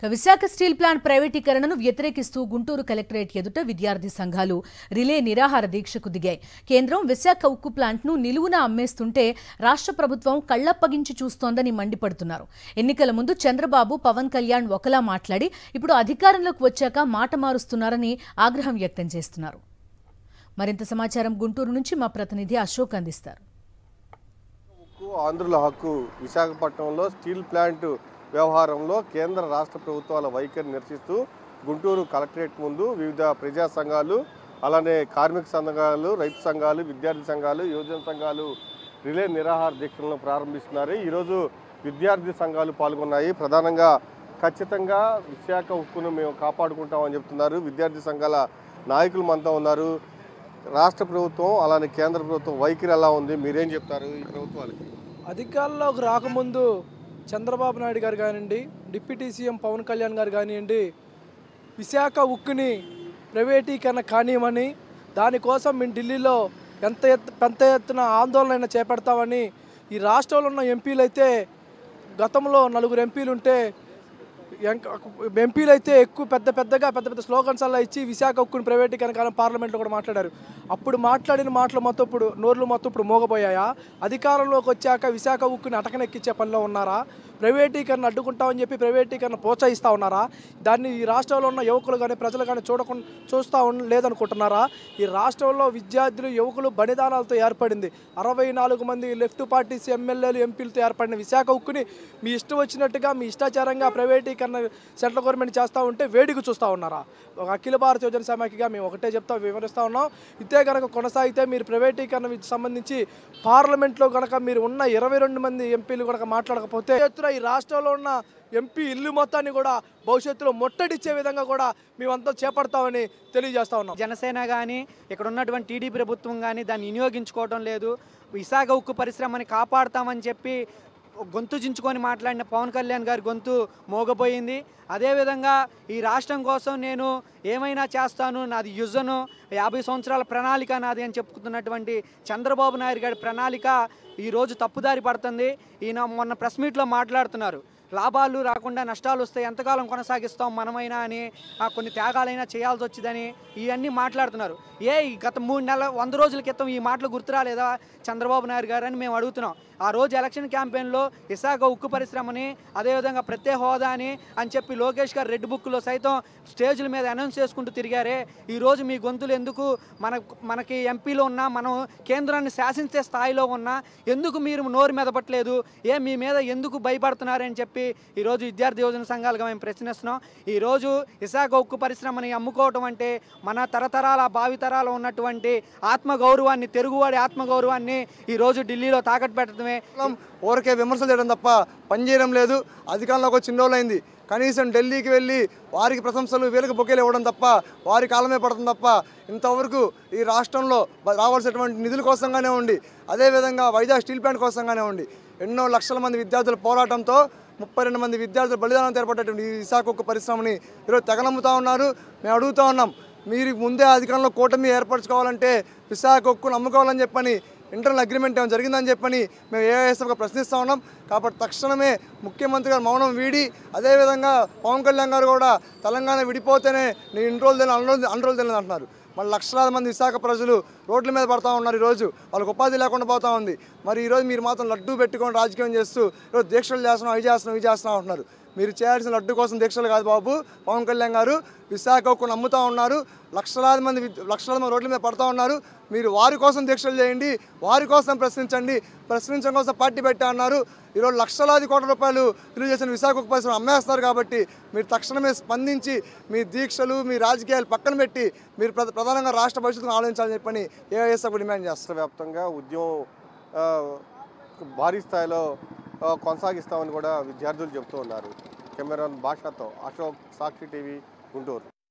Visakha steel plant ప్రైవేటీకరణను వ్యతిరేకిస్తూ Guntur collectorate ఎదుట విద్యార్థి సంఘాలు రిలే నిరాహార దీక్షకు దిగాయి. కేంద్రం విశాఖ ఉక్కు ప్లాంట్ను నిలువున అమ్మేస్తుంటే రాష్ట్ర ప్రభుత్వం కళ్లప్పగించి చూస్తోందని మండిపడుతున్నారు. ఎన్నికల ముందు చంద్రబాబు, పవన్ కళ్యాణ్ ఒకలా మాట్లాడి ఇప్పుడు అధికారంలోకి వచ్చాక మాట మారుస్తున్నారని ఆగ్రహం వ్యక్తం చేస్తున్నారు. మరింత సమాచారం గుంటూరు నుంచి మా ప్రతినిధి అశోక్ అందిస్తారు. ఆంధ్రుల హక్కు విశాఖపట్నంలో స్టీల్ ప్లాంట్ వ్యవహారంలో కేంద్ర రాష్ట్ర ప్రభుత్వాల వైఖరి నిరసిస్తూ గుంటూరు కలెక్టరేట్ ముందు వివిధ ప్రజా సంఘాలు, అలానే కార్మిక సంఘాలు, రైతు సంఘాలు, విద్యార్థి సంఘాలు, యువజన సంఘాలు రిలే నిరాహార దీక్షలను ప్రారంభిస్తున్నారు. ఈరోజు విద్యార్థి సంఘాలు పాల్గొన్నాయి. ప్రధానంగా ఖచ్చితంగా విశాఖ ఉక్కును మేము కాపాడుకుంటామని చెప్తున్నారు. విద్యార్థి సంఘాల నాయకులు మనతో ఉన్నారు. రాష్ట్ర ప్రభుత్వం అలానే కేంద్ర ప్రభుత్వం వైఖరి ఎలా ఉంది, మీరేం చెప్తారు ఈ ప్రభుత్వాలకి? అధికారంలోకి రాకముందు చంద్రబాబు నాయుడు గారు కానివ్వండి, డిప్యూటీ సీఎం పవన్ కళ్యాణ్ గారు కానివ్వండి, విశాఖ ఉక్కుని ప్రైవేటీకరణ కానివ్వమని, దానికోసం మేము ఢిల్లీలో పెద్ద ఎత్తున ఆందోళన చేపడతామని ఈ రాష్ట్రంలో ఉన్న ఎంపీలు అయితే గతంలో 4 ఎంపీలు ఉంటే ఎంపీలు అయితే ఎక్కువ పెద్ద స్లోగన్స్ అలా ఇచ్చి విశాఖ ఉక్కుని ప్రైవేటీకరణ కాలం పార్లమెంట్లో కూడా మాట్లాడారు. అప్పుడు మాట్లాడిన మాటలు మొత్తం నోర్లు మొత్తం ఇప్పుడు మోగపోయాయా? అధికారంలోకి వచ్చాక విశాఖ ఉక్కుని అటకనెక్కించే పనిలో ఉన్నారా? ప్రైవేటీకరణ అడ్డుకుంటామని చెప్పి ప్రైవేటీకరణ ప్రోత్సహిస్తూ ఉన్నారా? దాన్ని ఈ రాష్ట్రంలో ఉన్న యువకులు కానీ ప్రజలు కానీ చూస్తూ లేదనుకుంటున్నారా? ఈ రాష్ట్రంలో విద్యార్థులు, యువకులు బలిదానాలతో ఏర్పడింది 64 మంది లెఫ్ట్ పార్టీస్ ఎమ్మెల్యేలు, ఎంపీలతో ఏర్పడిన విశాఖ ఉక్కుని మీ ఇష్టం వచ్చినట్టుగా, మీ ఇష్టాచారంగా ప్రైవేటీకరణ సెంట్రల్ గవర్నమెంట్ చేస్తూ ఉంటే వేడికి చూస్తూ ఉన్నారా? ఒక అఖిల భారత యువజన సమాఖ్యగా మేము ఒకటే వివరిస్తూ ఉన్నాం. ఇదే కనుక కొనసాగితే మీరు ప్రైవేటీకరణ సంబంధించి పార్లమెంట్లో కనుక మీరు ఉన్న 22 మంది ఎంపీలు కనుక మాట్లాడకపోతే ఈ రాష్ట్రంలో ఉన్న ఎంపీ ఇల్లు మొత్తాన్ని కూడా భవిష్యత్తులో ముట్టడిచ్చే విధంగా కూడా మేమంతా చేపడతామని తెలియజేస్తా ఉన్నాం. జనసేన కానీ ఇక్కడ ఉన్నటువంటి టీడీపీ ప్రభుత్వం కానీ దాన్ని వినియోగించుకోవడం లేదు. విశాఖ ఉక్కు పరిశ్రమని కాపాడుతామని చెప్పి గొంతు చించుకొని మాట్లాడిన పవన్ కళ్యాణ్ గారి గొంతు మోగపోయింది. అదేవిధంగా ఈ రాష్ట్రం కోసం నేను ఏమైనా చేస్తాను, నాది యుజను, 50 సంవత్సరాల ప్రణాళిక నాది అని చెప్పుకున్నటువంటి చంద్రబాబు నాయుడు గారి ప్రణాళిక ఈరోజు తప్పుదారి పడుతుంది. ఈయన మొన్న ప్రెస్ మీట్లో మాట్లాడుతున్నారు, లాభాలు రాకుండా నష్టాలు వస్తే ఎంతకాలం కొనసాగిస్తాం మనమైనా అని, కొన్ని త్యాగాలైనా చేయాల్సి వచ్చిందని ఇవన్నీ మాట్లాడుతున్నారు. గత 100 రోజుల క్రితం ఈ మాటలు గుర్తురాలేదా చంద్రబాబు నాయుడు గారు అని మేము అడుగుతున్నాం. ఆ రోజు ఎలక్షన్ క్యాంపెయిన్లో విశాఖ ఉక్కు పరిశ్రమని, అదేవిధంగా ప్రత్యేక హోదా అని చెప్పి లోకేష్ గారు రెడ్ బుక్లో సైతం స్టేజ్ల మీద అనౌన్స్ చేసుకుంటూ తిరిగారే. ఈరోజు మీ గొంతులు ఎందుకు మనకి ఎంపీలో ఉన్నా, మనం కేంద్రాన్ని శాసించే స్థాయిలో ఉన్నా ఎందుకు మీరు నోరు మెదపట్లేదు? మీ మీద ఎందుకు భయపడుతున్నారని చెప్పి ఈరోజు విద్యార్థి యువజన సంఘాలుగా మేము ప్రశ్నిస్తున్నాం. ఈరోజు విశాఖ ఉక్కు పరిశ్రమని అమ్ముకోవటం అంటే మన తరతరాల భావితరాలు ఉన్నటువంటి ఆత్మగౌరవాన్ని, తెలుగువాడి ఆత్మగౌరవాన్ని ఈరోజు ఢిల్లీలో తాకట్టు పెట్టడమే. ఊరికే విమర్శలు చేయడం తప్ప పనిచేయడం లేదు. అధికారంలోకి వచ్చి 2 రోజులైంది. కనీసం ఢిల్లీకి వెళ్ళి వారికి ప్రశంసలు, వీళ్ళకి బొకేలు ఇవ్వడం తప్ప, వారి కాలమే పడుతుంది తప్ప ఇంతవరకు ఈ రాష్ట్రంలో రావాల్సినటువంటి నిధుల కోసంగానే ఉండి, అదేవిధంగా వైజాగ్ స్టీల్ ప్లాంట్ కోసంగానే ఉండి ఎన్నో లక్షల మంది విద్యార్థుల పోరాటంతో 32 మంది విద్యార్థులు బలిదానం ఏర్పడేటువంటి ఈ విశాఖ ఉక్కు పరిశ్రమని ఈరోజు తెగనమ్ముతా ఉన్నారు. మేము అడుగుతూ ఉన్నాం, మీరు ముందే అధికారంలో కూటమి ఏర్పరచుకోవాలంటే విశాఖ ఉక్కును అమ్ముకోవాలని చెప్పని ఇంటర్నల్ అగ్రిమెంట్ ఏమైనా జరిగిందని చెప్పని మేము ఏఐఎస్ఎఫ్గా ప్రశ్నిస్తూ ఉన్నాం. కాబట్టి తక్షణమే ముఖ్యమంత్రి గారు మౌనం వీడి, అదేవిధంగా పవన్ కళ్యాణ్ గారు కూడా తెలంగాణ విడిపోతేనే నేను 2 రోజులు తెలియదు, 2 రోజులు తెలియదు అంటున్నారు. మళ్ళీ లక్షలాది మంది విశాఖ ప్రజలు రోడ్ల మీద పడుతూ ఉన్నారు. ఈరోజు వాళ్ళకి ఉపాధి లేకుండా పోతూ ఉంది. మరి ఈరోజు మీరు మాత్రం లడ్డూ పెట్టుకొని రాజకీయం చేస్తూ ఈరోజు దీక్షలు చేస్తున్నాం, అవి చేస్తున్నాం అంటున్నారు. మీరు చేయాల్సిన లడ్డు కోసం దీక్షలు కాదు బాబు. పవన్ కళ్యాణ్ గారు విశాఖ ఉక్కును నమ్ముతూ ఉన్నారు. లక్షలాది మంది రోడ్ల మీద పడుతూ ఉన్నారు. మీరు వారి కోసం దీక్షలు చేయండి, వారి కోసం ప్రశ్నించండి. ప్రశ్నించడం కోసం పార్టీ పెట్టా అన్నారు. ఈరోజు లక్షలాది కోట్ల రూపాయలు విలువ చేసిన విశాఖ ఉక్కు పరిశ్రమ అమ్మేస్తున్నారు. కాబట్టి మీరు తక్షణమే స్పందించి మీ దీక్షలు, మీ రాజకీయాలు పక్కన పెట్టి మీరు ప్రధానంగా రాష్ట్ర భవిష్యత్తును ఆలోచించాలని చెప్పని ఏఐఎస్ఎఫ్ డిమాండ్ చేస్తారు. వ్యాప్తంగా ఉద్యమం భారీ స్థాయిలో కొనసాగిస్తామని కూడా విద్యార్థులు చెబుతూ ఉన్నారు. కెమెరాన్ భాషతో అశోక్, సాక్షి టీవీ, గుంటూరు.